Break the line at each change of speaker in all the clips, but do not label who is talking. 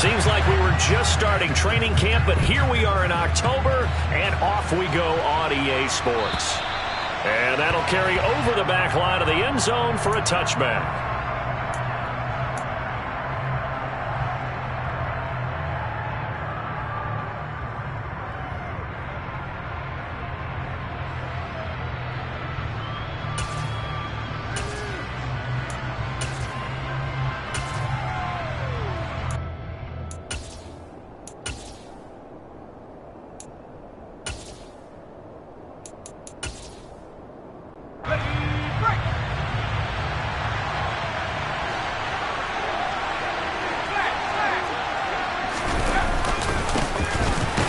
Seems like we were just starting training camp, but here we are in October, and off we go on EA Sports. And that'll carry over the back line of the end zone for a touchback.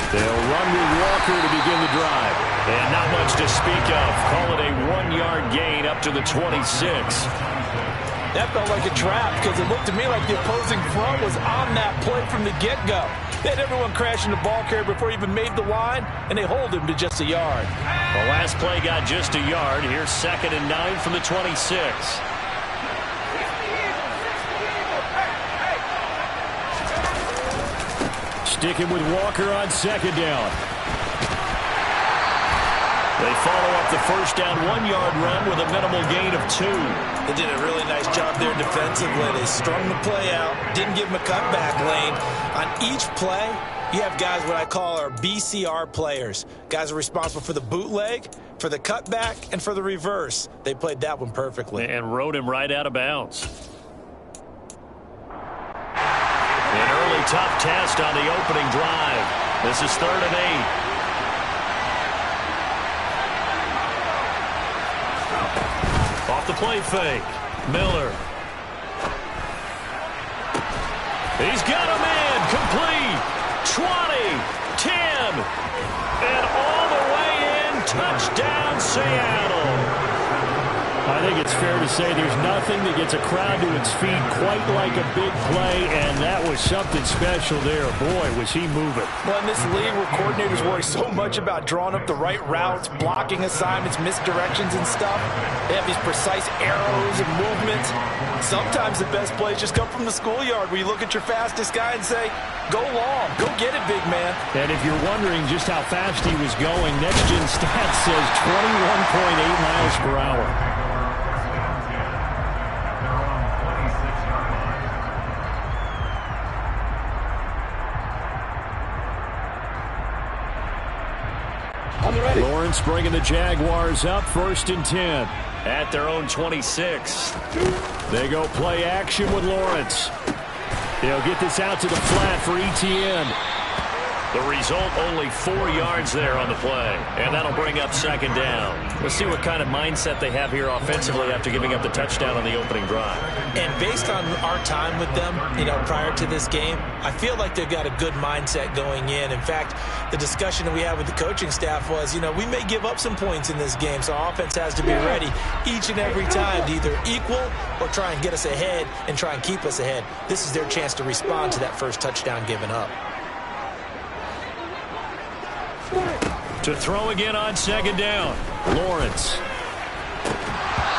They'll run with Walker to begin the drive. And not much to speak of. Call it a 1-yard gain up to the 26.
That felt like a trap because it looked to me like the opposing front was on that play from the get-go. They had everyone crashing the ball carrier before he even made the line, and they hold him to just a yard.
The last play got just a yard. Here's 2nd and 9 from the 26. Sticking with Walker on 2nd down. They follow up the first down 1-yard run with a minimal gain of 2.
They did a really nice job there defensively. They strung the play out, didn't give him a cutback lane. On each play, you have guys what I call our BCR players. Guys are responsible for the bootleg, for the cutback, and for the reverse. They played that one perfectly.
And rode him right out of bounds. An early tough test on the opening drive. This is 3rd and 8. Off the play fake. Miller. He's got a man. Complete. 20. 10. And all the way in. Touchdown, Seattle. I think it's fair to say there's nothing that gets a crowd to its feet quite like a big play, and that was something special there. Boy, was he moving.
Well, in this league where coordinators worry so much about drawing up the right routes, blocking assignments, misdirections and stuff, they have these precise arrows and movements. Sometimes the best plays just come from the schoolyard where you look at your fastest guy and say, go long, go get it, big man.
And if you're wondering just how fast he was going, Next Gen Stats says 21.8 miles per hour. Lawrence bringing the Jaguars up 1st and 10 at their own 26. They go play action with Lawrence. They'll get this out to the flat for Etienne. The result, only 4 yards there on the play. And that'll bring up 2nd down. Let's see what kind of mindset they have here offensively after giving up the touchdown on the opening drive.
And based on our time with them, prior to this game, I feel like they've got a good mindset going in. In fact, the discussion that we had with the coaching staff was, we may give up some points in this game, so our offense has to be ready each and every time to either equal or try and get us ahead and try and keep us ahead. This is their chance to respond to that first touchdown given up.
To throw again on 2nd down. Lawrence.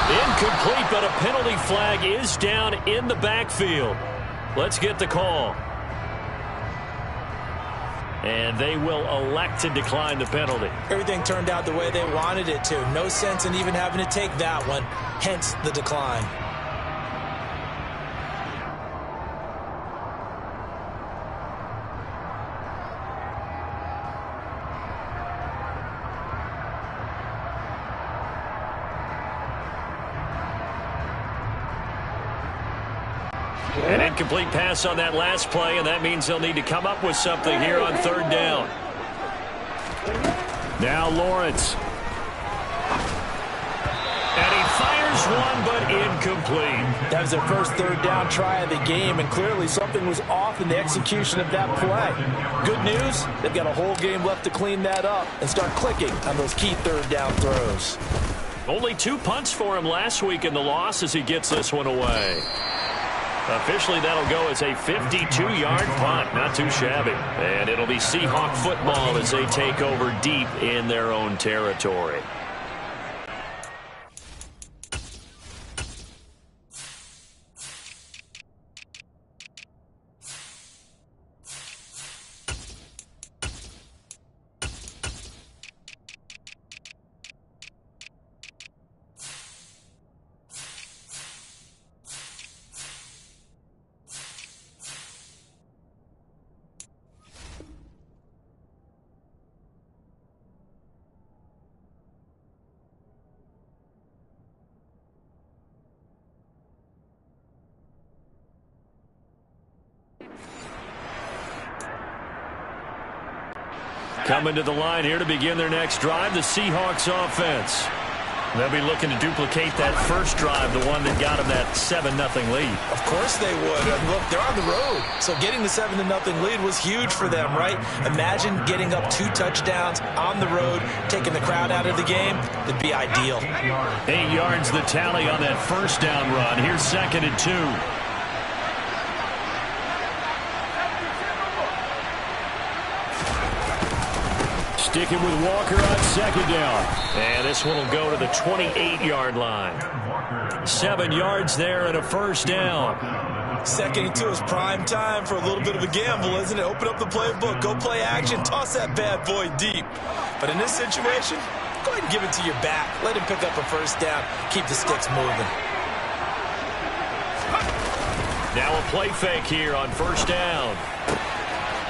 Incomplete, but a penalty flag is down in the backfield. Let's get the call. And they will elect to decline the penalty.
Everything turned out the way they wanted it to. No sense in even having to take that one, hence the decline.
An incomplete pass on that last play, and that means they'll need to come up with something here on 3rd down. Now Lawrence. And he fires one, but incomplete.
That was their first 3rd down try of the game, and clearly something was off in the execution of that play. Good news, they've got a whole game left to clean that up and start clicking on those key 3rd down throws.
Only 2 punts for him last week in the loss as he gets this one away. Officially, that'll go as a 52-yard punt. Not too shabby. And it'll be Seahawk football as they take over deep in their own territory. Coming to the line here to begin their next drive, the Seahawks offense. They'll be looking to duplicate that first drive, the one that got them that 7-0 lead.
Of course they would. Look, they're on the road. So getting the 7-0 lead was huge for them, right? Imagine getting up 2 touchdowns on the road, taking the crowd out of the game. It'd be ideal.
8 yards the tally on that first down run. Here's 2nd and 2. Sticking with Walker on 2nd down. And this one will go to the 28-yard line. 7 yards there and a first down.
2nd and 2 is prime time for a little bit of a gamble, isn't it? Open up the playbook, go play action, toss that bad boy deep. But in this situation, go ahead and give it to your back. Let him pick up a first down. Keep the sticks moving.
Now a play fake here on first down.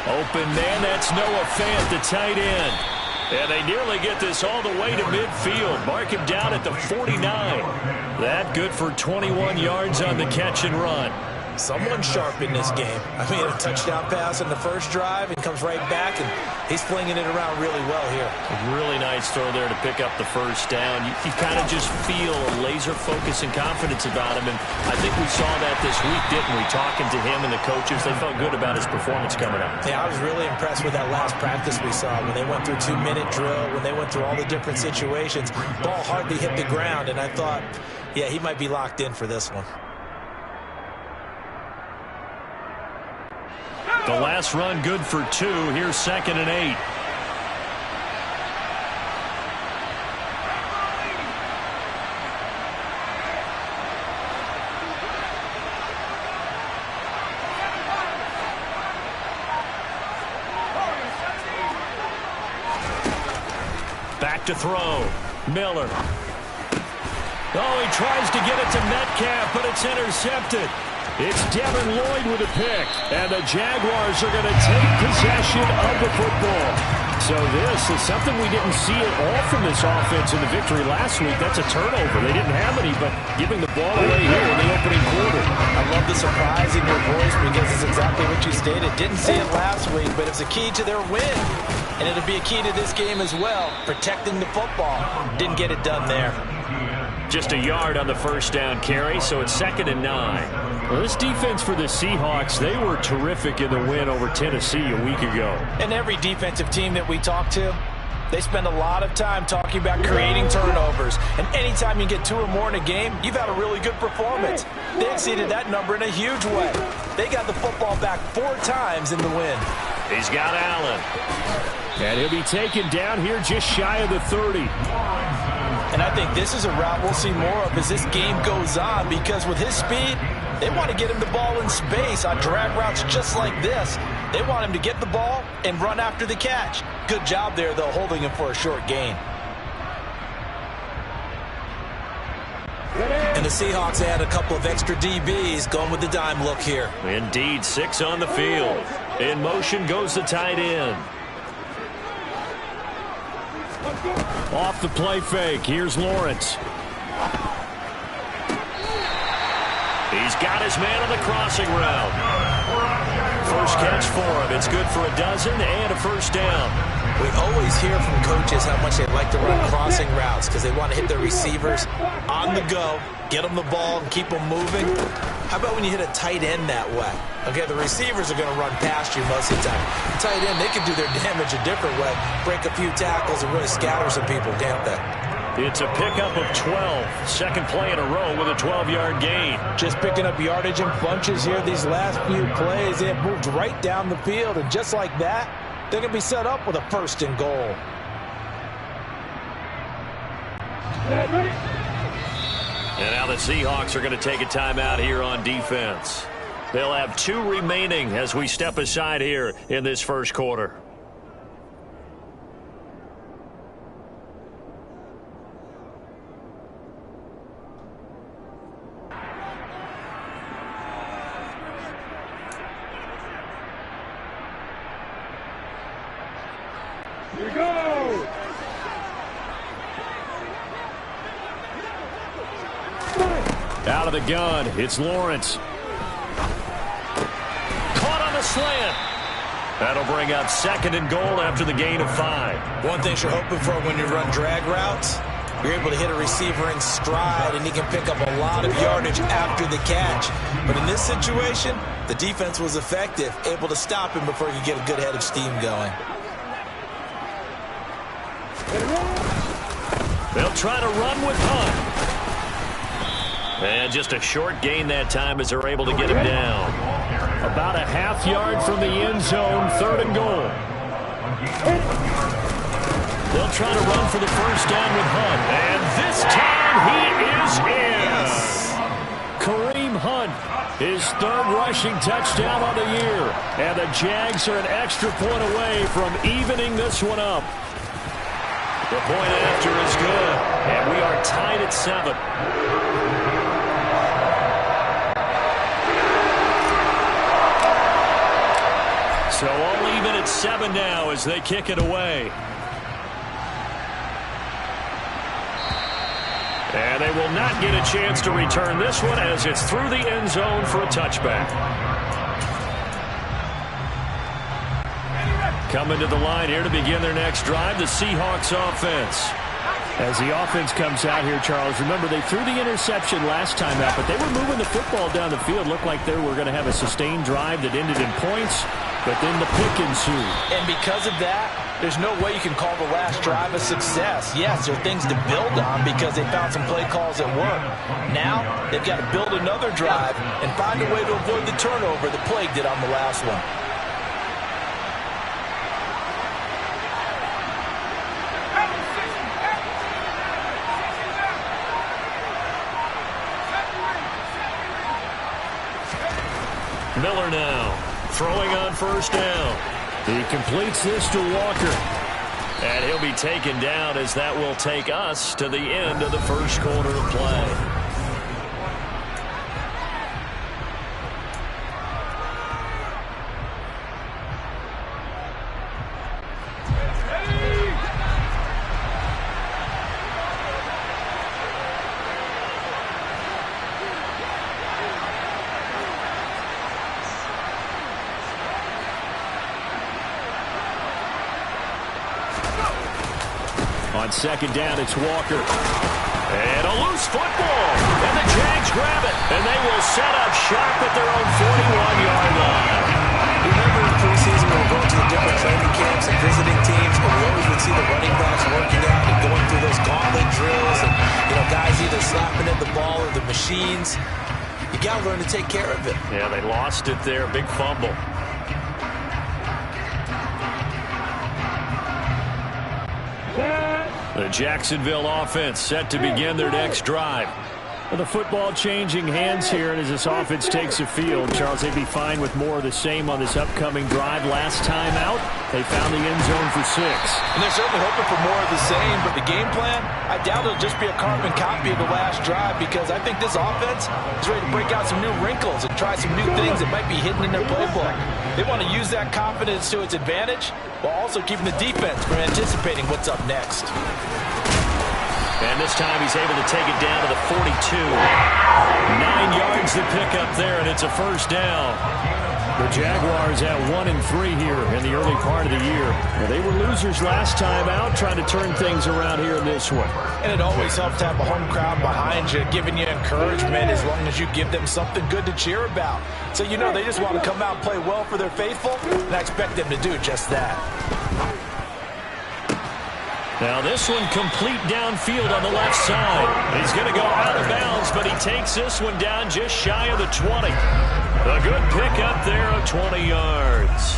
Open man, that's Noah Fant, the tight end. And they nearly get this all the way to midfield. Mark him down at the 49. That good for 21 yards on the catch and run.
Someone sharp in this game. I mean, a touchdown pass on the first drive and comes right back, and he's flinging it around really well here.
A really nice throw there to pick up the first down. You kind of just feel a laser focus and confidence about him, and I think we saw that this week, didn't we? Talking to him and the coaches, they felt good about his performance coming up.
Yeah, I was really impressed with that last practice we saw when they went through 2-minute drill, when they went through all the different situations. Ball hardly hit the ground, and I thought, yeah, he might be locked in for this one.
The last run good for 2. Here's 2nd and 8. Back to throw. Miller. Oh, he tries to get it to Metcalf, but it's intercepted. It's Devin Lloyd with a pick, and the Jaguars are going to take possession of the football. So this is something we didn't see at all from this offense in the victory last week. That's a turnover. They didn't have any, but giving the ball away here in the opening quarter.
I love the surprise in your voice because it's exactly what you stated. Didn't see it last week, but it's a key to their win. And it'll be a key to this game as well, protecting the football. Didn't get it done there.
Just a yard on the first down carry, so it's 2nd and 9. Well, this defense for the Seahawks, they were terrific in the win over Tennessee a week ago.
And every defensive team that we talk to, they spend a lot of time talking about creating turnovers. And anytime you get 2 or more in a game, you've had a really good performance. They exceeded that number in a huge way. They got the football back 4 times in the win.
He's got Allen. And he'll be taken down here just shy of the 30.
And I think this is a route we'll see more of as this game goes on, because with his speed, they want to get him the ball in space on drag routes just like this. They want him to get the ball and run after the catch. Good job there, though, holding him for a short gain. And the Seahawks add a couple of extra DBs going with the dime look here.
Indeed, 6 on the field. In motion goes the tight end. Off the play fake. Here's Lawrence. He's got his man on the crossing route. First catch for him. It's good for a dozen and a first down.
We always hear from coaches how much they like to run crossing routes because they want to hit their receivers on the go, get them the ball, and keep them moving. How about when you hit a tight end that way? Okay, the receivers are going to run past you most of the time. Tight end, they can do their damage a different way, break a few tackles and really scatter some people, can't they?
It's a pickup of 12. Second play in a row with a 12-yard gain.
Just picking up yardage in bunches here these last few plays. They have moved right down the field, and just like that, they're going to be set up with a 1st and goal.
And now the Seahawks are going to take a timeout here on defense. They'll have 2 remaining as we step aside here in this first quarter.
Here we go!
Out of the gun, it's Lawrence. Caught on the slant. That'll bring up 2nd and goal after the gain of 5.
One thing you're hoping for when you run drag routes, you're able to hit a receiver in stride, and he can pick up a lot of yardage after the catch. But in this situation, the defense was effective, able to stop him before he could get a good head of steam going.
They'll try to run with Hunt. And just a short gain that time as they're able to get him down. About a half yard from the end zone, 3rd and goal. They'll try to run for the first down with Hunt. And this time he is in. Kareem Hunt, his 3rd rushing touchdown on the year. And the Jags are an extra point away from evening this one up. The point after is good. And we are tied at 7. So all even at 7 now as they kick it away. And they will not get a chance to return this one as it's through the end zone for a touchback. Coming to the line here to begin their next drive, the Seahawks offense. As the offense comes out here, Charles, remember they threw the interception last time out, but they were moving the football down the field. Looked like they were going to have a sustained drive that ended in points, but then the pick ensued.
And because of that, there's no way you can call the last drive a success. Yes, there are things to build on because they found some play calls that work. Now, they've got to build another drive and find a way to avoid the turnover that plagued it on the last one.
Miller now throwing on first down. He completes this to Walker. And he'll be taken down as that will take us to the end of the first quarter of play. On 2nd down, it's Walker. And a loose football. And the Jags grab it. And they will set up shop at their own 41-yard line.
Remember in preseason when we're going to the different training camps and visiting teams, and we always would see the running backs working out and going through those gauntlet drills and, guys either slapping at the ball or the machines. You got to learn to take care of it.
Yeah, they lost it there. Big fumble. The Jacksonville offense set to begin their next drive. The football changing hands here, and as this offense takes the field, Charles, they'd be fine with more of the same on this upcoming drive. Last time out, they found the end zone for 6.
And they're certainly hoping for more of the same, but the game plan, I doubt it'll just be a carbon copy of the last drive because I think this offense is ready to break out some new wrinkles and try some new things that might be hidden in their playbook. They want to use that confidence to its advantage while also keeping the defense from anticipating what's up next.
And this time he's able to take it down to the 42. 9 yards to pick up there, and it's a first down. The Jaguars at 1-3 here in the early part of the year. Well, they were losers last time out, trying to turn things around here in this one.
And it always helps to have a home crowd behind you, giving you encouragement as long as you give them something good to cheer about. So they just want to come out and play well for their faithful, and I expect them to do just that.
Now this one complete downfield on the left side. He's going to go out of bounds, but he takes this one down just shy of the 20. A good pickup there of 20 yards.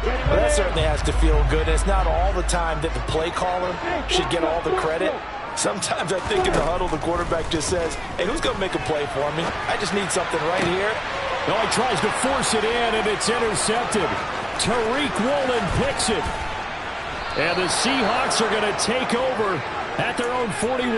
Well, that certainly has to feel good. It's not all the time that the play caller should get all the credit. Sometimes I think in the huddle, the quarterback just says, hey, who's going to make a play for me? I just need something right here.
No, he tries to force it in, and it's intercepted. Tariq Woolen picks it. And the Seahawks are going to take over at their own 41.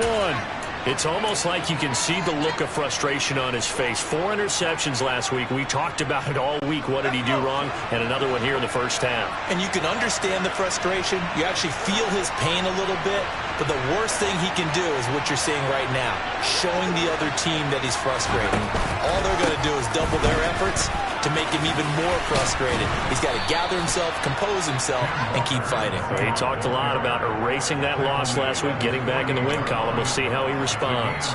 It's almost like you can see the look of frustration on his face. 4 interceptions last week. We talked about it all week. What did he do wrong? And another one here in the first half.
And you can understand the frustration. You actually feel his pain a little bit. But the worst thing he can do is what you're seeing right now, showing the other team that he's frustrated. All they're going to do is double their efforts to make him even more frustrated. He's got to gather himself, compose himself, and keep fighting.
Well, he talked a lot about erasing that loss last week, getting back in the win column. We'll see how he responds.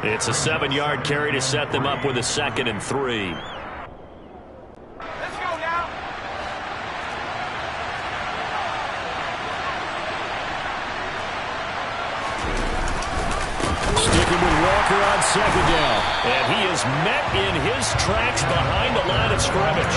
It's a 7-yard carry to set them up with a 2nd and 3. Walker on 2nd down. And he is met in his tracks behind the line of scrimmage.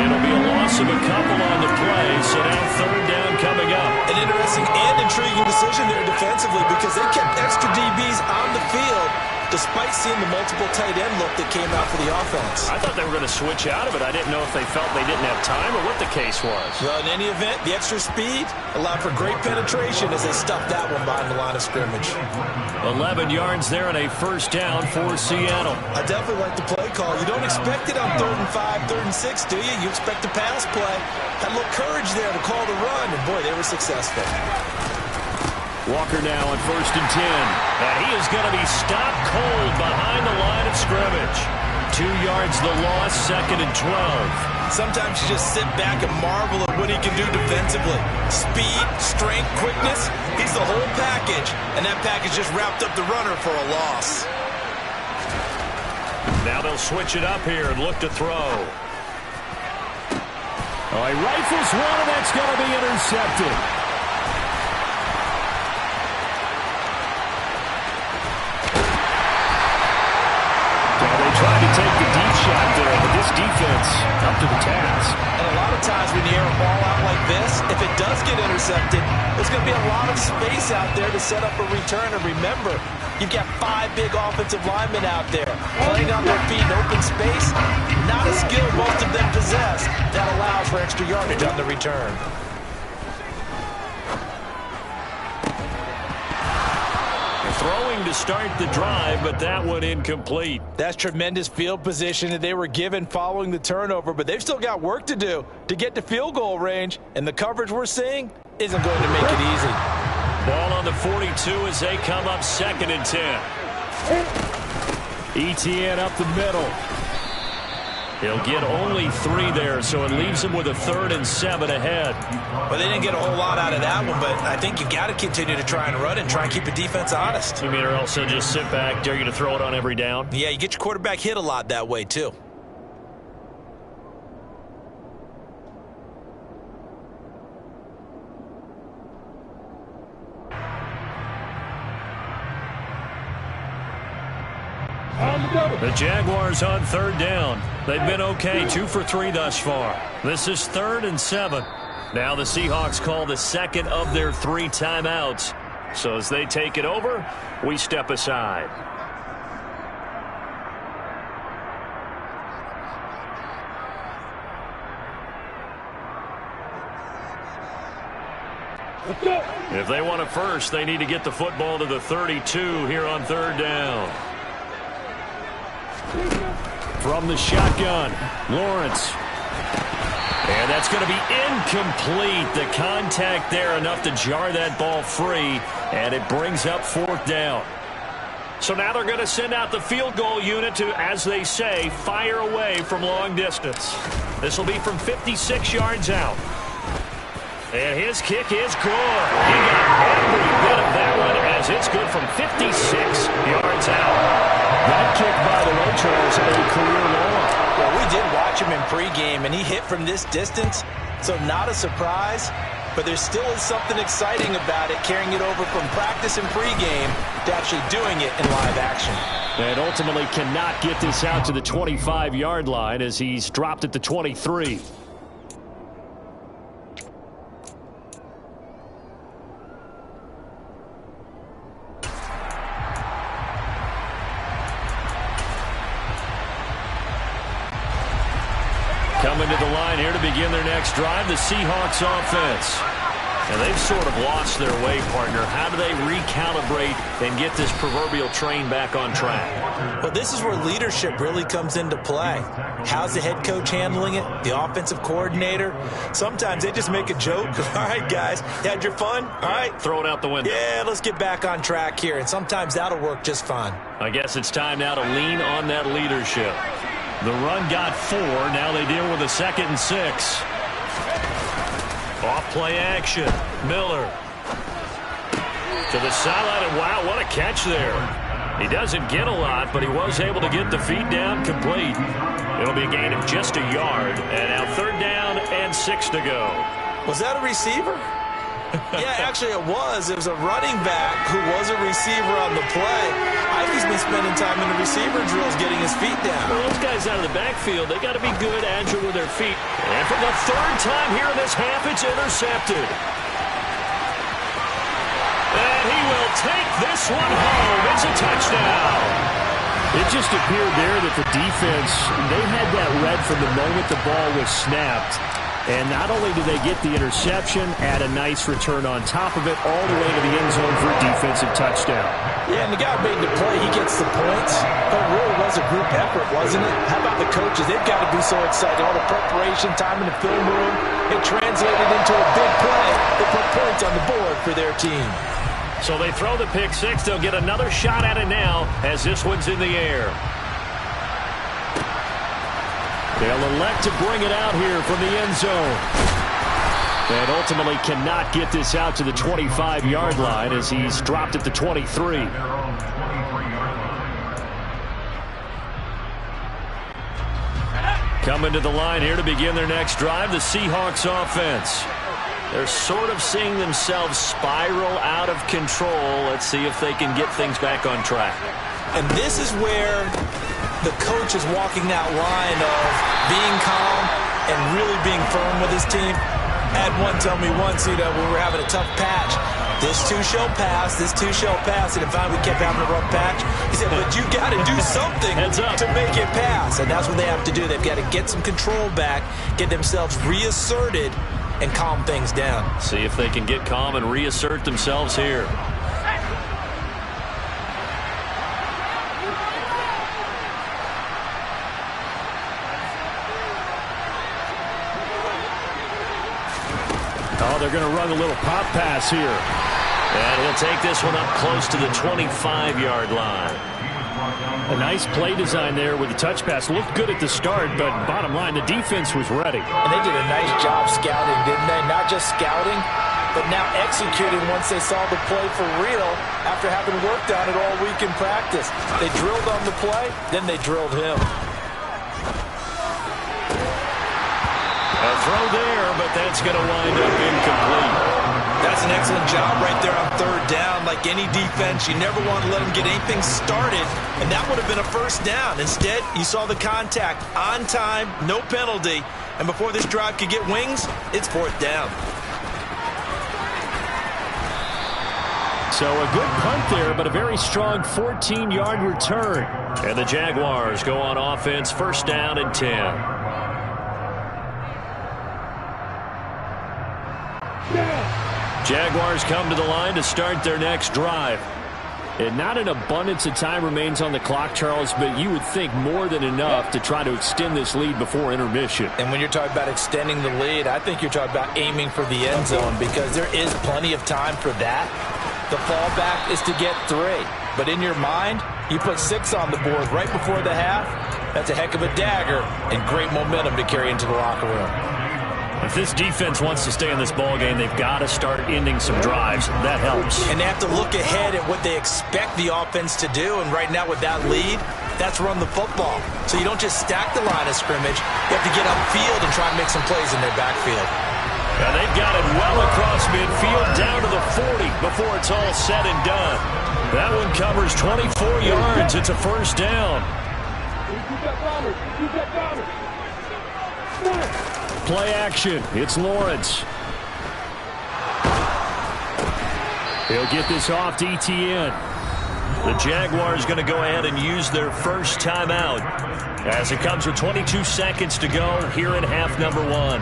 It'll be a loss of a couple on the play, so now 3rd down coming up.
An interesting and intriguing decision there defensively because they kept extra DBs on the field despite seeing the multiple tight end look that came out for the offense.
I thought they were going to switch out of it. I didn't know if they felt they didn't have time or what the case was.
Well, in any event, the extra speed allowed for great penetration as they stuffed that one behind the line of scrimmage.
11 yards there and a 1st down for Seattle.
I definitely like the play call. You don't expect it on 3rd and 5, 3rd and 6, do you? You expect a pass play. Had a little courage there to call the run, and boy, they were successful.
Walker now on 1st and 10. And he is going to be stopped cold behind the line of scrimmage. 2 yards the loss, 2nd and 12.
Sometimes you just sit back and marvel at what he can do defensively. Speed, strength, quickness, he's the whole package. And that package just wrapped up the runner for a loss.
Now they'll switch it up here and look to throw. Oh, he rifles one, and that's going to be intercepted. Tried to take the deep shot there, but this defense up to the task.
And a lot of times when you air a ball out like this, if it does get intercepted, there's going to be a lot of space out there to set up a return. And remember, you've got 5 big offensive linemen out there playing on their feet in open space. Not a skill most of them possess. That allows for extra yardage on the return.
Throwing to start the drive, but that one incomplete.
That's tremendous field position that they were given following the turnover, but they've still got work to do to get to field goal range, and the coverage we're seeing isn't going to make it easy.
Ball on the 42 as they come up 2nd and 10. Etienne up the middle. He'll get only 3 there, so it leaves him with a 3rd and 7 ahead.
Well, they didn't get a whole lot out of that one, but I think you've got to continue to try and run and try and keep the defense honest.
You mean, or else they'll just sit back, dare you to throw it on every down?
Yeah, you get your quarterback hit a lot that way, too.
The Jaguars on 3rd down. They've been okay, 2 for 3 thus far. This is 3rd and 7. Now the Seahawks call the 2nd of their 3 timeouts. So as they take it over, we step aside. If they want a first, they need to get the football to the 32 here on 3rd down. From the shotgun, Lawrence. And that's going to be incomplete. The contact there enough to jar that ball free, and it brings up 4th down. So now they're going to send out the field goal unit to, as they say, fire away from long distance. This will be from 56 yards out. And his kick is good. He got every bit of that one as it's good from 56 yards out.
That kick, by the way, Charles, a career long.
Well, we did watch him in pregame, and he hit from this distance, so not a surprise. But there still is something exciting about it, carrying it over from practice and pregame to actually doing it in live action.
And ultimately cannot get this out to the 25-yard line as he's dropped at the 23. Coming to the line here to begin their next drive, the Seahawks offense. And they've sort of lost their way, partner. How do they recalibrate and get this proverbial train back on track?
Well, this is where leadership really comes into play. How's the head coach handling it? The offensive coordinator? Sometimes they just make a joke. All right, guys, you had your fun? All right.
Throw it out the window.
Yeah, let's get back on track here. And sometimes that'll work just fine.
I guess it's time now to lean on that leadership. The run got 4. Now they deal with a 2nd and 6. Off play action. Miller to the sideline, and wow, what a catch there. He doesn't get a lot, but he was able to get the feet down complete. It'll be a gain of just a yard, and now 3rd down and 6 to go.
Was that a receiver? Yeah, actually it was. It was a running back who was a receiver on the play. Ivey's been spending time in the receiver drills getting his feet down.
Well, those guys out of the backfield, they got to be good, agile with their feet. And for the 3rd time here in this half, it's intercepted. And he will take this one home. It's a touchdown.
It just appeared there that the defense, they had that read from the moment the ball was snapped. And not only did they get the interception, add a nice return on top of it, all the way to the end zone for a defensive touchdown.
Yeah, and the guy made the play. He gets the points. But it really was a group effort, wasn't it? How about the coaches? They've got to be so excited. All the preparation, time in the film room, it translated into a big play. They put points on the board for their team.
So they throw the pick 6. They'll get another shot at it now as this one's in the air. They'll elect to bring it out here from the end zone. And ultimately cannot get this out to the 25-yard line as he's dropped at the 23. Coming to the line here to begin their next drive, the Seahawks offense. They're sort of seeing themselves spiral out of control. Let's see if they can get things back on track.
And this is where the coach is walking that line of being calm and really being firm with his team. I had one tell me once, when we were having a tough patch, this too shall pass, this too shall pass, and finally we kept having a rough patch. He said, but you got to do something to make it pass, and that's what they have to do. They've got to get some control back, get themselves reasserted, and calm things down.
See if they can get calm and reassert themselves here.
Oh, they're going to run a little pop pass here.
And he'll take this one up close to the 25-yard line.
A nice play design there with the touch pass. Looked good at the start, but bottom line, the defense was ready.
And they did a nice job scouting, didn't they? Not just scouting, but now executing once they saw the play for real after having worked on it all week in practice. They drilled on the play, then they drilled him.
A throw there, but that's going to wind up incomplete.
That's an excellent job right there on 3rd down. Like any defense, you never want to let them get anything started, and that would have been a 1st down. Instead, you saw the contact on time, no penalty, and before this drive could get wings, it's 4th down.
So a good punt there, but a very strong 14-yard return.
And the Jaguars go on offense, 1st down and 10. Jaguars come to the line to start their next drive.
And not an abundance of time remains on the clock, Charles, but you would think more than enough to try to extend this lead before intermission.
And when you're talking about extending the lead, I think you're talking about aiming for the end zone because there is plenty of time for that. The fallback is to get 3. But in your mind, you put 6 on the board right before the half. That's a heck of a dagger and great momentum to carry into the locker room.
If this defense wants to stay in this ballgame, they've got to start ending some drives. That helps.
And they have to look ahead at what they expect the offense to do. And right now with that lead, that's run the football. So you don't just stack the line of scrimmage. You have to get upfield and try and make some plays in their backfield.
And they've got it well across midfield down to the 40 before it's all said and done. That one covers 24 yards. It's a 1st down.
Play action. It's Lawrence. He'll get this off to Etienne.
The Jaguars going to go ahead and use their first timeout as it comes with 22 seconds to go here in half number 1.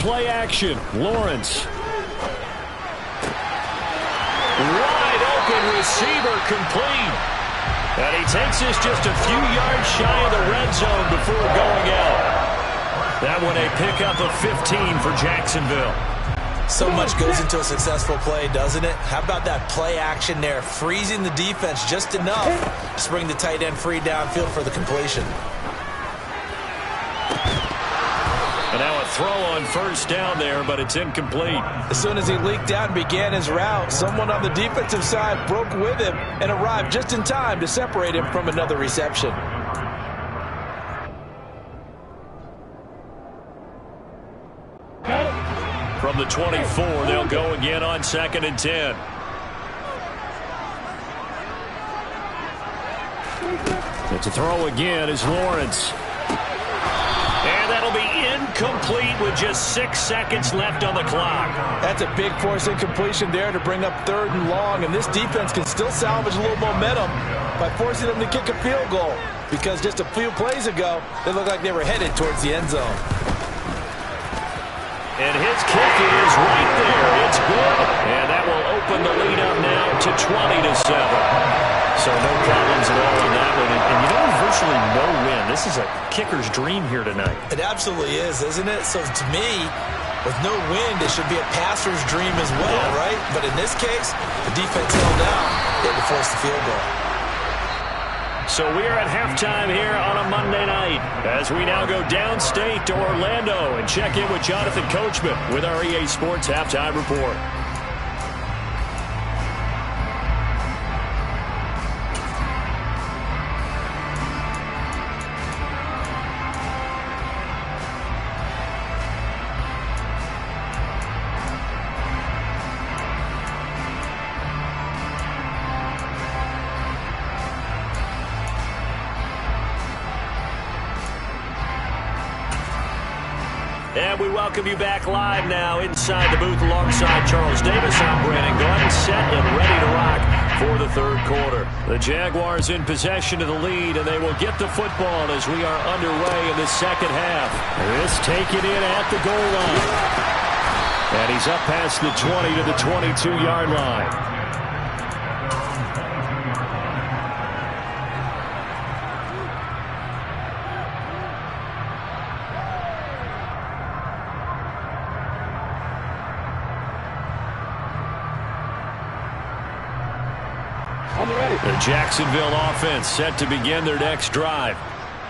play action. Lawrence. Wide open receiver complete. And he takes this just a few yards shy of the red zone before going out. That one a pickup of 15 for Jacksonville.
So much goes into a successful play, doesn't it? How about that play action there, freezing the defense just enough to bring the tight end free downfield for the completion.
And now a throw on first down there, but it's incomplete.
As soon as he leaked out and began his route, someone on the defensive side broke with him and arrived just in time to separate him from another reception.
From the 24, they'll go again on 2nd and 10. It's a throw again as Lawrence. And that'll be incomplete with just 6 seconds left on the clock.
That's a big force incompletion there to bring up 3rd and long, and this defense can still salvage a little momentum by forcing them to kick a field goal, because just a few plays ago, they looked like they were headed towards the end zone.
And his kick is right there. It's good. And that will open the lead up now to 20-7. So no problems at all in that one. And you know, virtually no win. This is a kicker's dream here tonight.
It absolutely is, isn't it? So to me, with no wind, it should be a passer's dream as well, right? But in this case, the defense held down. They had to force the field goal.
So we are at halftime here on a Monday night as we now go downstate to Orlando and check in with Jonathan Coachman with our EA Sports Halftime Report. And we welcome you back live now inside the booth alongside Charles Davis. I'm Brandon Glenn, set and ready to rock for the 3rd quarter. The Jaguars in possession of the lead, and they will get the football as we are underway in the 2nd half. This taken in at the goal line. And he's up past the 20 to the 22-yard line. The Jacksonville offense set to begin their next drive.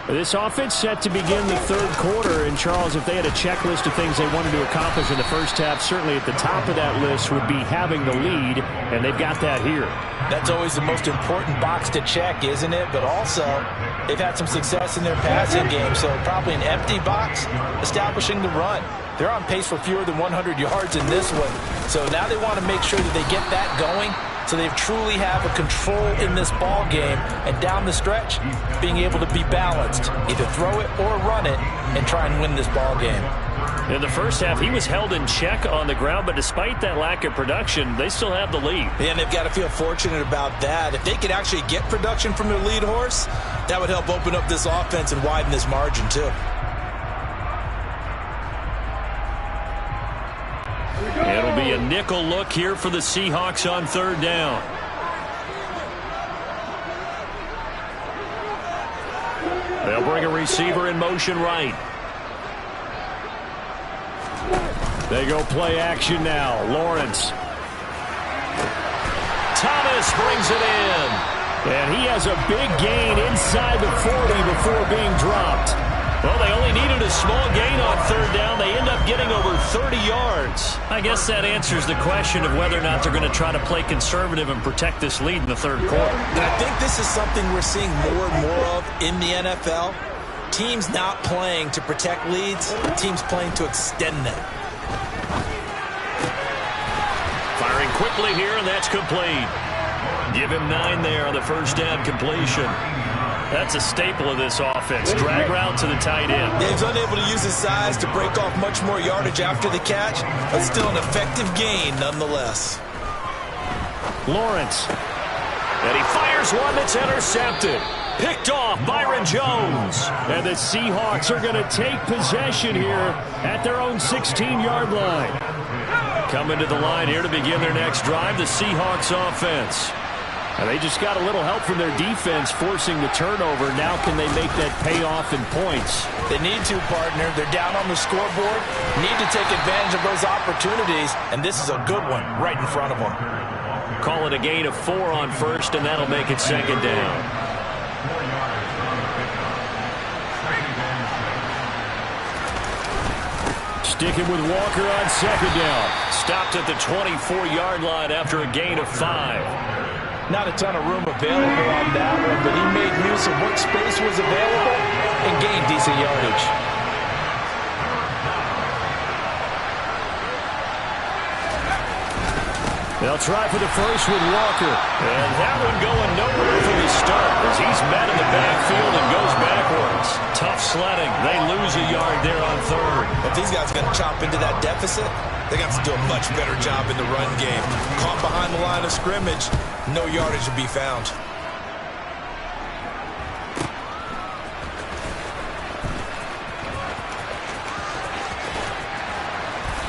This offense set to begin the 3rd quarter. And, Charles, if they had a checklist of things they wanted to accomplish in the first half, certainly at the top of that list would be having the lead, and they've got that here.
That's always the most important box to check, isn't it? But also, they've had some success in their passing game, so probably an empty box establishing the run. They're on pace for fewer than 100 yards in this one. So now they want to make sure that they get that going, so they truly have a control in this ball game, and down the stretch, being able to be balanced, either throw it or run it, and try and win this ball game.
In the first half, he was held in check on the ground, but despite that lack of production, they still have the lead.
And they've got to feel fortunate about that. If they could actually get production from their lead horse, that would help open up this offense and widen this margin too.
It'll be a nickel look here for the Seahawks on 3rd down. They'll bring a receiver in motion right. They go play action now. Lawrence. Thomas brings it in. And he has a big gain inside the 40 before being dropped. Well, they only needed a small gain on 3rd down. They end up getting over 30 yards. I guess that answers the question of whether or not they're going to try to play conservative and protect this lead in the 3rd quarter.
And I think this is something we're seeing more and more of in the NFL. Teams not playing to protect leads, teams playing to extend them.
Firing quickly here, and that's complete. Give him 9 there on the first down completion. That's a staple of this offense. Drag route to the tight end.
Yeah, he's unable to use his size to break off much more yardage after the catch, but still an effective gain nonetheless.
Lawrence. And he fires one that's intercepted. Picked off Byron Jones. And the Seahawks are going to take possession here at their own 16-yard line. Coming to the line here to begin their next drive, the Seahawks offense. And they just got a little help from their defense forcing the turnover. Now can they make that pay off in points?
They need to, partner. They're down on the scoreboard. Need to take advantage of those opportunities. And this is a good one right in front of them.
Call it a gain of 4 on first, and that'll make it second down. Sticking with Walker on second down. Stopped at the 24-yard line after a gain of 5.
Not a ton of room available on that one, but he made use of what space was available and gained decent yardage.
They'll try for the first with Walker. And that one going nowhere from the start as he's met in the backfield and goes backwards. Tough sledding. They lose a yard there on third.
If these guys are going to chop into that deficit, they got to do a much better job in the run game. Caught behind the line of scrimmage, no yardage to be found.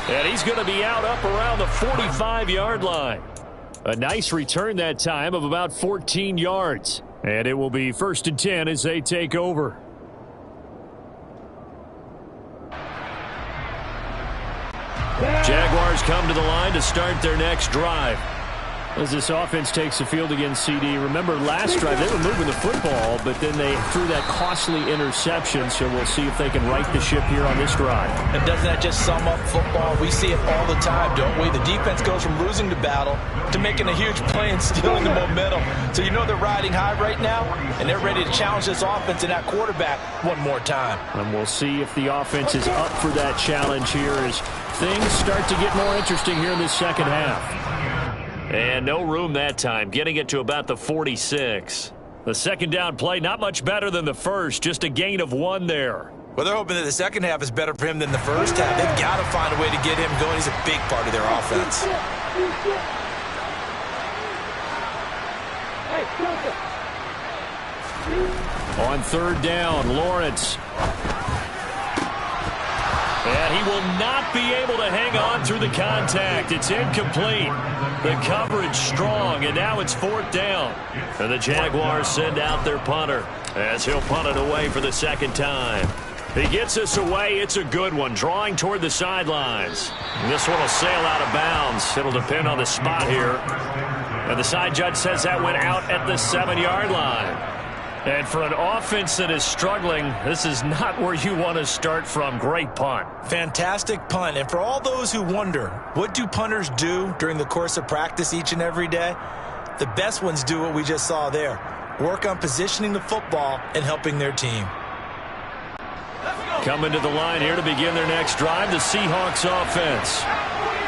And he's going to be out up around the 45-yard line. A nice return that time of about 14 yards. And it will be 1st and 10 as they take over. Jaguars come to the line to start their next drive. As this offense takes the field against CD. Remember last drive they were moving the football, but then they threw that costly interception, so we'll see if they can right the ship here on this drive.
And doesn't that just sum up football? We see it all the time, don't we? The defense goes from losing the battle to making a huge play and stealing the momentum. So you know they're riding high right now, and they're ready to challenge this offense and that quarterback one more time.
And we'll see if the offense is up for that challenge here as things start to get more interesting here in the second half. And no room that time, getting it to about the 46. The second down play, not much better than the first, just a gain of 1 there.
Well, they're hoping that the second half is better for him than the first half. They've got to find a way to get him going. He's a big part of their offense.
On third down, Lawrence. And he will not be able to hang on through the contact. It's incomplete. The coverage strong, and now it's 4th down. And the Jaguars send out their punter as he'll punt it away for the second time. He gets us away. It's a good one, drawing toward the sidelines. This one will sail out of bounds. It'll depend on the spot here. And the side judge says that went out at the 7-yard line. And for an offense that is struggling, this is not where you want to start from. Great punt.
Fantastic punt. And for all those who wonder, what do punters do during the course of practice each and every day? The best ones do what we just saw there. Work on positioning the football and helping their team.
Coming to the line here to begin their next drive, the Seahawks offense.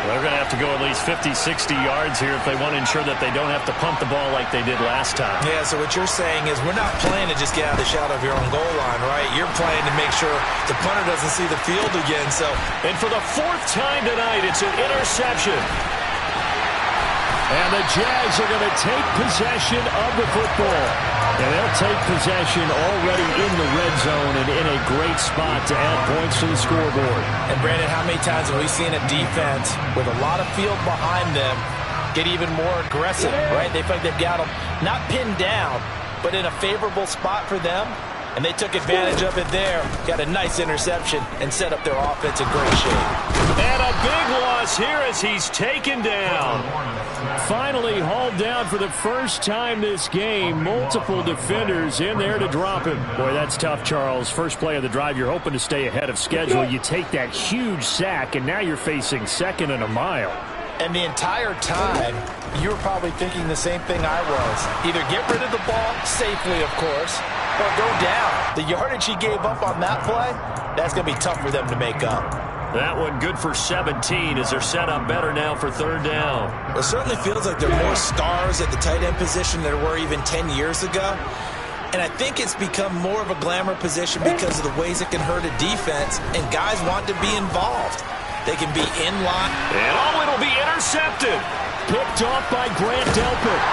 They're going to have to go at least 50, 60 yards here if they want to ensure that they don't have to punt the ball like they did last time.
Yeah, so what you're saying is we're not playing to just get out of the shadow of your own goal line, right? You're playing to make sure the punter doesn't see the field again. So,
and for the 4th time tonight, it's an interception. And the Jags are going to take possession of the football. And they'll take possession already in the red zone and in a great spot to add points to the scoreboard.
And, Brandon, how many times have we seen a defense with a lot of field behind them get even more aggressive, right? They feel like they've got them not pinned down, but in a favorable spot for them. And they took advantage of it there. Got a nice interception and set up their offense in great shape.
And a big loss here as he's taken down. Finally hauled down for the first time this game. Multiple defenders in there to drop him. Boy, that's tough, Charles. First play of the drive, you're hoping to stay ahead of schedule. You take that huge sack, and now you're facing 2nd and a mile.
And the entire time, you were probably thinking the same thing I was. Either get rid of the ball safely, of course, or go down. The yardage he gave up on that play, that's going to be tough for them to make up.
That one good for 17 as they're set up better now for 3rd down.
Well, it certainly feels like there are more stars at the tight end position than there were even 10 years ago. And I think it's become more of a glamour position because of the ways it can hurt a defense, and guys want to be involved. They can be in line.
And it'll be intercepted. Picked off by Grant Delpit.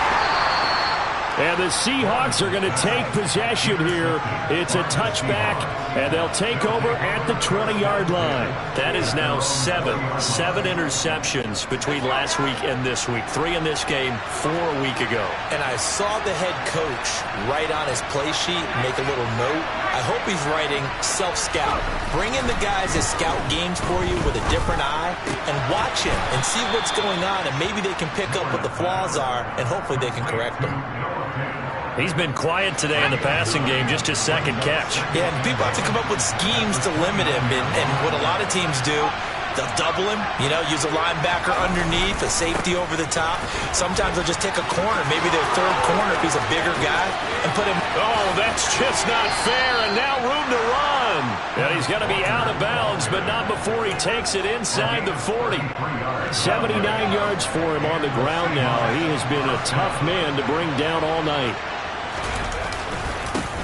And the Seahawks are going to take possession here. It's a touchback, and they'll take over at the 20-yard line. That is now seven interceptions between last week and this week. 3 in this game, 4 a week ago.
And I saw the head coach write on his play sheet, make a little note. I hope he's writing self-scout. Bring in the guys that scout games for you with a different eye and watch him and see what's going on, and maybe they can pick up what the flaws are, and hopefully they can correct them.
He's been quiet today in the passing game, just his second catch.
Yeah, and people have to come up with schemes to limit him, and what a lot of teams do, they'll double him, use a linebacker underneath, a safety over the top. Sometimes they'll just take a corner, maybe their third corner if he's a bigger guy, and put him.
Oh, that's just not fair, and now room to run. And he's going to be out of bounds, but not before he takes it inside the 40. 79 yards for him on the ground now. He has been a tough man to bring down all night.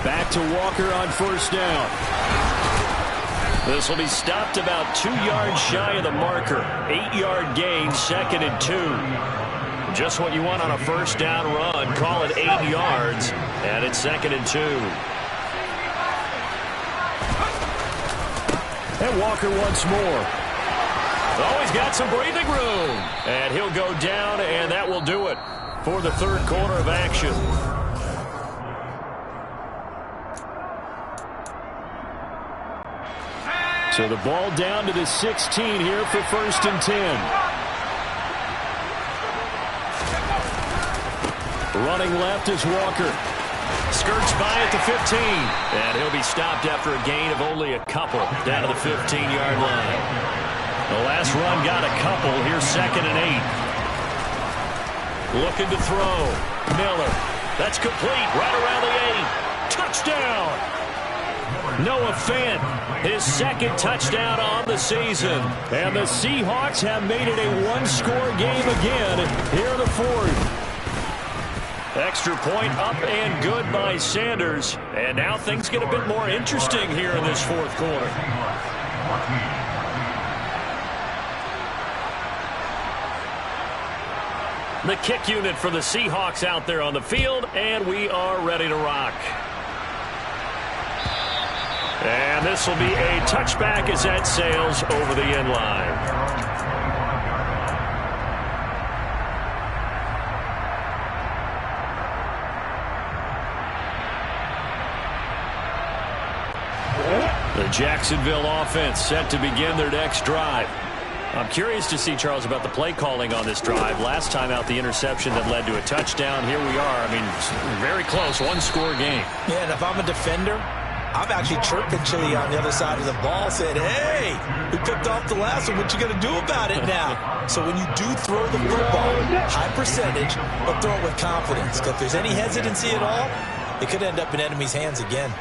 Back to Walker on first down. This will be stopped about 2 yards shy of the marker. 8-yard gain, 2nd and 2. Just what you want on a first down run. Call it 8 yards, and it's 2nd and 2. And Walker once more. Oh, he's got some breathing room. And he'll go down, and that will do it for the third quarter of action. So the ball down to the 16 here for 1st and 10. Running left is Walker. Skirts by at the 15. And he'll be stopped after a gain of only a couple down to the 15-yard line. The last run got a couple. Here's 2nd and 8. Looking to throw. Miller. That's complete. Right around the 8. Touchdown. Noah Fant, his 2nd touchdown on the season. And the Seahawks have made it a one-score game again here in the 4th. Extra point up and good by Sanders. And now things get a bit more interesting here in this 4th quarter. The kick unit for the Seahawks out there on the field, and we are ready to rock. And this will be a touchback as that sails over the end line. The Jacksonville offense set to begin their next drive. I'm curious to see, Charles, about the play calling on this drive. Last time out, the interception that led to a touchdown. Here we are. I mean, very close, one-score game.
Yeah, and if I'm a defender, I'm actually chirping Chili on the other side of the ball, saying, hey, we picked off the last one. What you going to do about it now? So when you do throw the football, high percentage, but throw it with confidence. Because if there's any hesitancy at all, it could end up in enemy's hands again.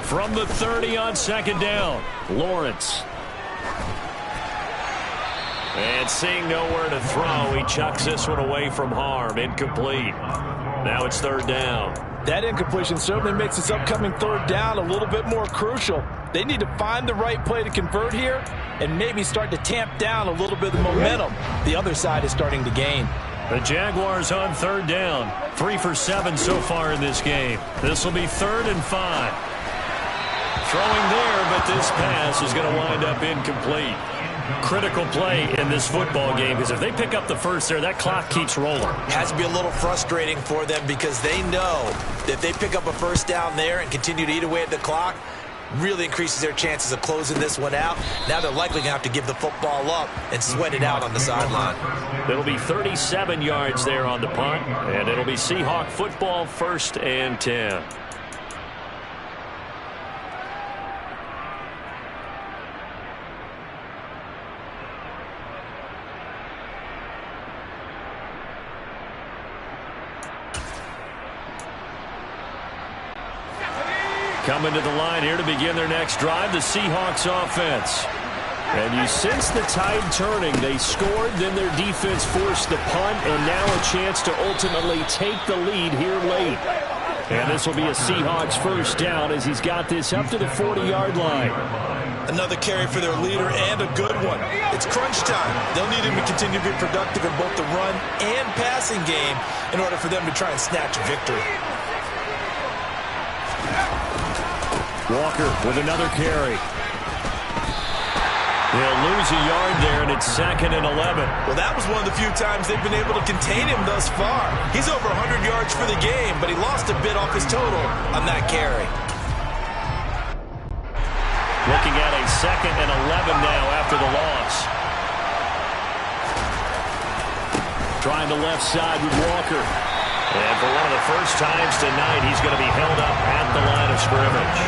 From the 30 on 2nd down, Lawrence. And seeing nowhere to throw, he chucks this one away from harm. Incomplete. Now it's 3rd down.
That incompletion certainly makes this upcoming 3rd down a little bit more crucial. They need to find the right play to convert here and maybe start to tamp down a little bit of momentum the other side is starting to gain.
The Jaguars on 3rd down. 3 for 7 so far in this game. This will be 3rd and 5. Throwing there, but this pass is going to wind up incomplete. Critical play in this football game, because if they pick up the first there, that clock keeps rolling.
It has to be a little frustrating for them because they know that if they pick up a first down there and continue to eat away at the clock, really increases their chances of closing this one out. Now they're likely going to have to give the football up and sweat it out on the sideline.
It'll be 37 yards there on the punt, and it'll be Seahawk football, 1st and 10. Coming to the line here to begin their next drive, the Seahawks offense. And you sense the tide turning. They scored, then their defense forced the punt, and now a chance to ultimately take the lead here late.
And this will be a Seahawks first down as he's got this up to the 40-yard line.
Another carry for their leader and a good one. It's crunch time. They'll need him to continue to be productive in both the run and passing game in order for them to try and snatch a victory.
Walker with another carry. They'll lose a yard there, and it's 2nd and 11.
Well, that was one of the few times they've been able to contain him thus far. He's over 100 yards for the game, but he lost a bit off his total on that carry.
Looking at a 2nd and 11 now after the loss. Trying the left side with Walker.
And for one of the first times tonight, he's going to be held up at the line of scrimmage.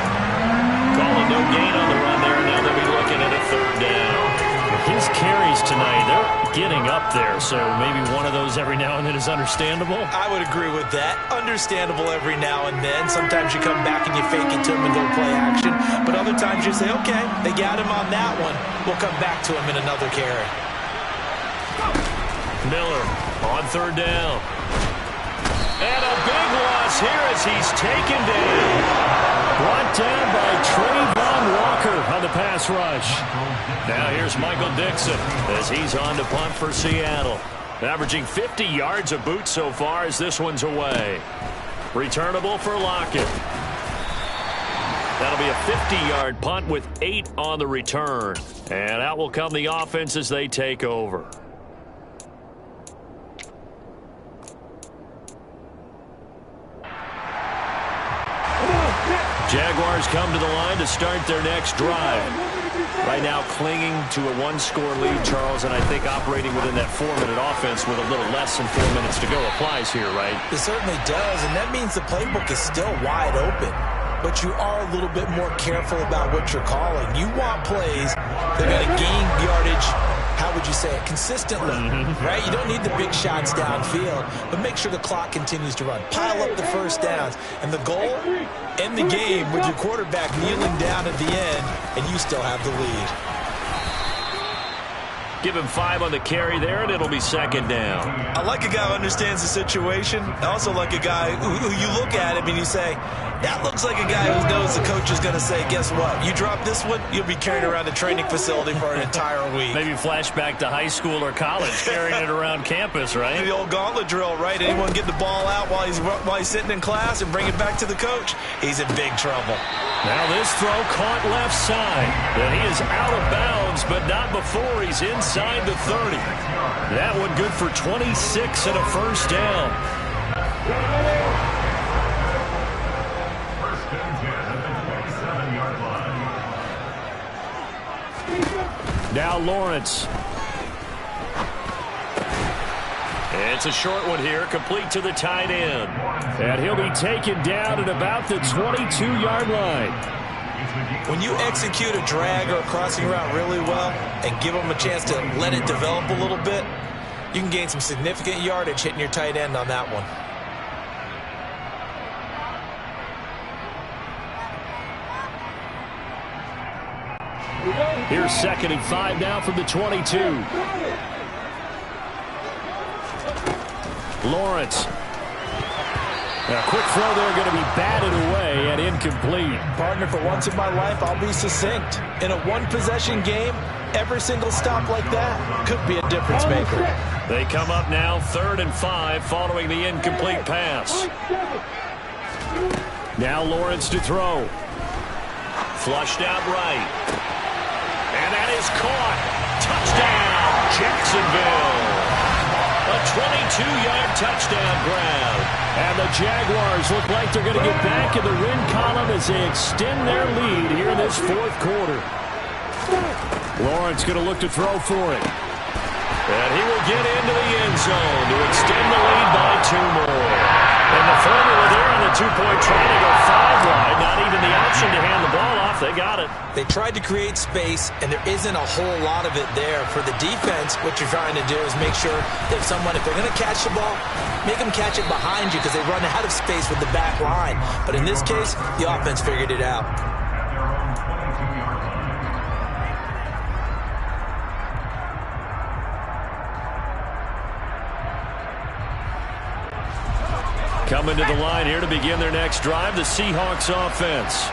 Calling no gain on the run there, and now they'll be looking at a 3rd down.
His carries tonight, they're getting up there, so maybe one of those every now and then is understandable.
I would agree with that. Understandable every now and then. Sometimes you come back and you fake it to him and go play action. But other times you say, okay, they got him on that one. We'll come back to him in another carry.
Miller on 3rd down.
And a big loss here as he's taken down.
Brought down by Trayvon Walker on the pass rush.
Now here's Michael Dixon as he's on to punt for Seattle. Averaging 50 yards a boot so far as this one's away. Returnable for Lockett. That'll be a 50-yard punt with 8 on the return. And out will come the offense as they take over. Jaguars come to the line to start their next drive. Right now clinging to a 1-score lead, Charles, and I think operating within that 4-minute offense with a little less than 4 minutes to go applies here, right?
It certainly does, and that means the playbook is still wide open. But you are a little bit more careful about what you're calling. You want plays that are going to gain yardage, how would you say it, consistently, right? You don't need the big shots downfield, but make sure the clock continues to run. Pile up the first downs. And the goal, end the game with your quarterback kneeling down at the end, and you still have the lead.
Give him 5 on the carry there, and it'll be 2nd down.
I like a guy who understands the situation. I also like a guy who you look at him and you say, that looks like a guy who knows the coach is going to say, guess what? You drop this one, you'll be carrying around the training facility for an entire week.
Maybe flashback to high school or college, carrying it around campus, right?
The old gauntlet drill, right? Anyone get the ball out while he's sitting in class and bring it back to the coach? He's in big trouble.
Now this throw caught left side. And he is out of bounds, but not before he's inside the 30. That one good for 26 and a first down. Now Lawrence.
It's a short one here, complete to the tight end.
And he'll be taken down at about the 22-yard line.
When you execute a drag or a crossing route really well and give them a chance to let it develop a little bit, you can gain some significant yardage hitting your tight end on that one.
Here's 2nd and 5 now from the 22. Lawrence. A quick throw there going to be batted away and incomplete.
Partner, for once in my life, I'll be succinct. In a one-possession game, every single stop like that could be a difference maker.
They come up now 3rd and 5 following the incomplete pass.
Now Lawrence to throw.
Flushed out right. And that is caught. Touchdown, Jacksonville. A 22-yard touchdown grab.
And the Jaguars look like they're going to get back in the win column as they extend their lead here in this 4th quarter. Lawrence going to look to throw for it.
And he will get into the end zone to extend the lead by 2 more. And the formula there on the 2-point try to go 5 wide. Not even the option to hand the ball off. They got it.
They tried to create space, and there isn't a whole lot of it there. For the defense, what you're trying to do is make sure that if they're going to catch the ball, make them catch it behind you because they run out of space with the back line. But in this case, the offense figured it out.
Coming to the line here to begin their next drive, the Seahawks offense.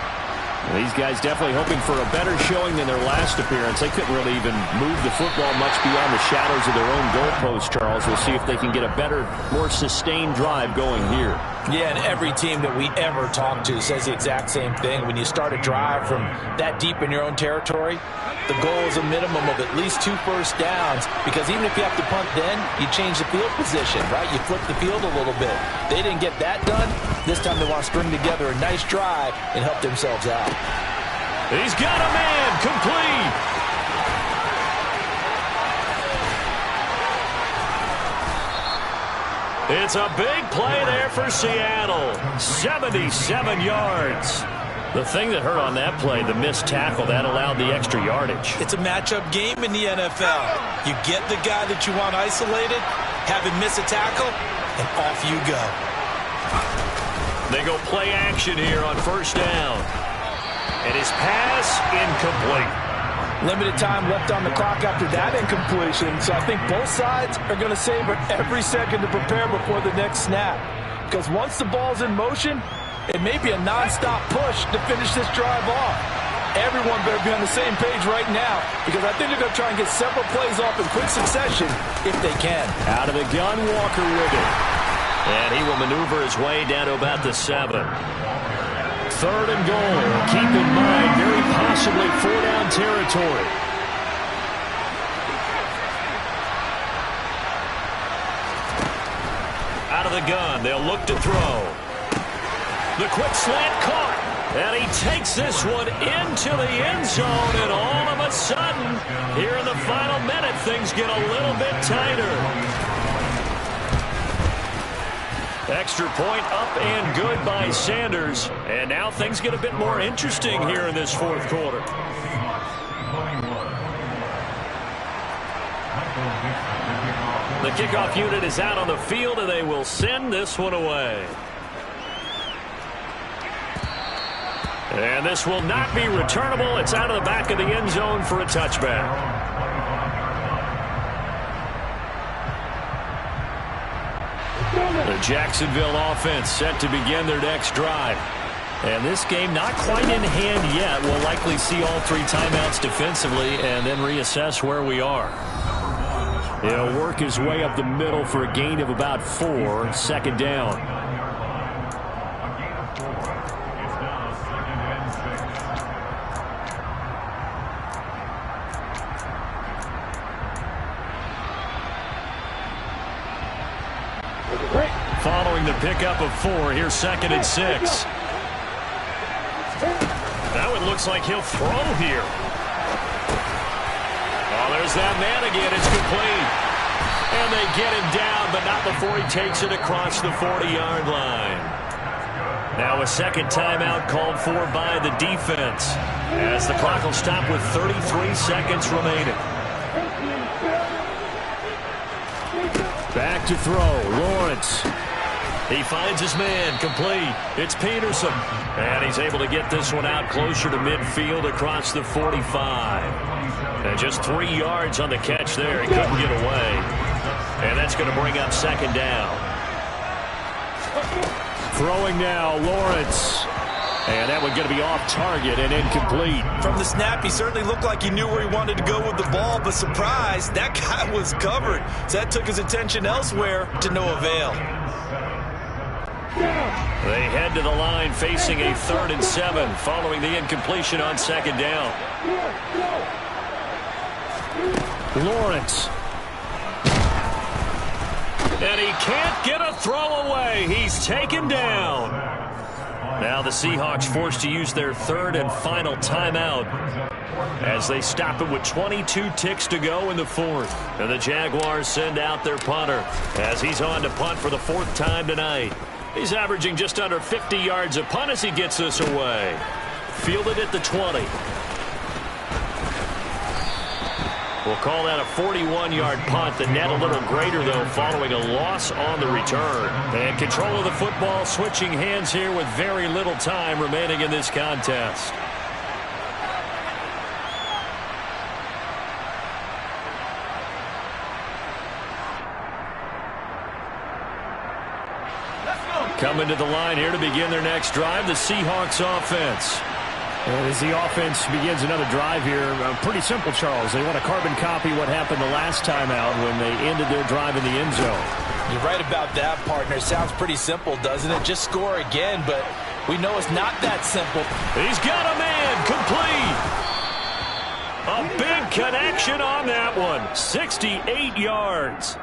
These guys definitely hoping for a better showing than their last appearance. They couldn't really even move the football much beyond the shadows of their own goalpost, Charles. We'll see if they can get a better, more sustained drive going here.
Yeah, and every team that we ever talk to says the exact same thing. When you start a drive from that deep in your own territory, the goal is a minimum of at least 2 first downs, because even if you have to punt then, you change the field position, right? You flip the field a little bit. They didn't get that done. This time they want to string together a nice drive and help themselves out.
He's got a man, complete. It's a big play there for Seattle. 77 yards. The thing that hurt on that play, the missed tackle, that allowed the extra yardage.
It's a matchup game in the NFL. You get the guy that you want isolated, have him miss a tackle, and off you go.
They go play action here on first down. And his pass incomplete.
Limited time left on the clock after that incompletion, so I think both sides are going to savor every second to prepare before the next snap. Because once the ball's in motion, it may be a non-stop push to finish this drive off. Everyone better be on the same page right now, because I think they're going to try and get several plays off in quick succession if they can.
Out of the gun, Walker with it. And he will maneuver his way down to about the 7. 3rd and goal. Keep in mind, very possibly 4-down territory. Out of the gun, they'll look to throw. The quick slant caught. And he takes this one into the end zone, and all of a sudden, here in the final minute, things get a little bit tighter. Extra point up and good by Sanders. And now things get a bit more interesting here in this 4th quarter. The kickoff unit is out on the field, and they will send this one away. And this will not be returnable. It's out of the back of the end zone for a touchback. The Jacksonville offense set to begin their next drive. And this game not quite in hand yet. We'll likely see all 3 timeouts defensively and then reassess where we are. He'll work his way up the middle for a gain of about 4, 2nd down. Following the pickup of 4, here's 2nd and 6. Now it looks like he'll throw here. Oh, there's that man again. It's complete. And they get him down, but not before he takes it across the 40-yard line. Now a 2nd timeout called for by the defense, as the clock will stop with 33 seconds remaining. Back to throw. Lawrence. He finds his man, complete. It's Peterson. And he's able to get this one out closer to midfield across the 45. And just 3 yards on the catch there. He couldn't get away. And that's going to bring up 2nd down. Throwing now, Lawrence. And that one going to be off target and incomplete.
From the snap, he certainly looked like he knew where he wanted to go with the ball, but surprise, that guy was covered. So that took his attention elsewhere to no avail.
They head to the line facing a 3rd and 7 following the incompletion on 2nd down. Lawrence. And he can't get a throw away. He's taken down. Now the Seahawks forced to use their 3rd and final timeout as they stop it with 22 ticks to go in the 4th. And the Jaguars send out their punter as he's on to punt for the 4th time tonight. He's averaging just under 50 yards a punt as he gets this away. Fielded at the 20. We'll call that a 41-yard punt. The net a little greater, though, following a loss on the return. And control of the football switching hands here with very little time remaining in this contest. Coming to the line here to begin their next drive, the Seahawks offense.
And as the offense begins another drive here, pretty simple, Charles. They want to carbon copy what happened the last time out when they ended their drive in the end zone.
You're right about that, partner. Sounds pretty simple, doesn't it? Just score again, but we know it's not that simple.
He's got a man, complete. A big connection on that one. 68 yards.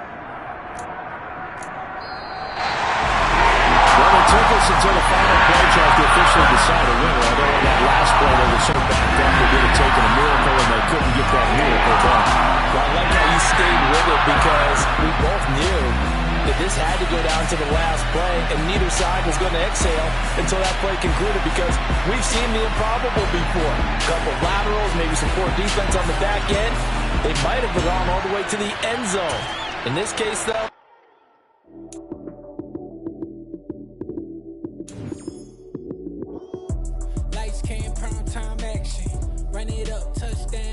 Well, it took us until the final play to officially decide a winner. Although on that last play they were so backed up they would have taken a miracle and they couldn't get that miracle done.
Well, I like how you stayed with it because we both knew that this had to go down to the last play, and neither side was going to exhale until that play concluded because we've seen the improbable before. A couple laterals, maybe some poor defense on the back end. They might have gone all the way to the end zone. In this case, though,
lights came, prime time action. Run it up, touchdown.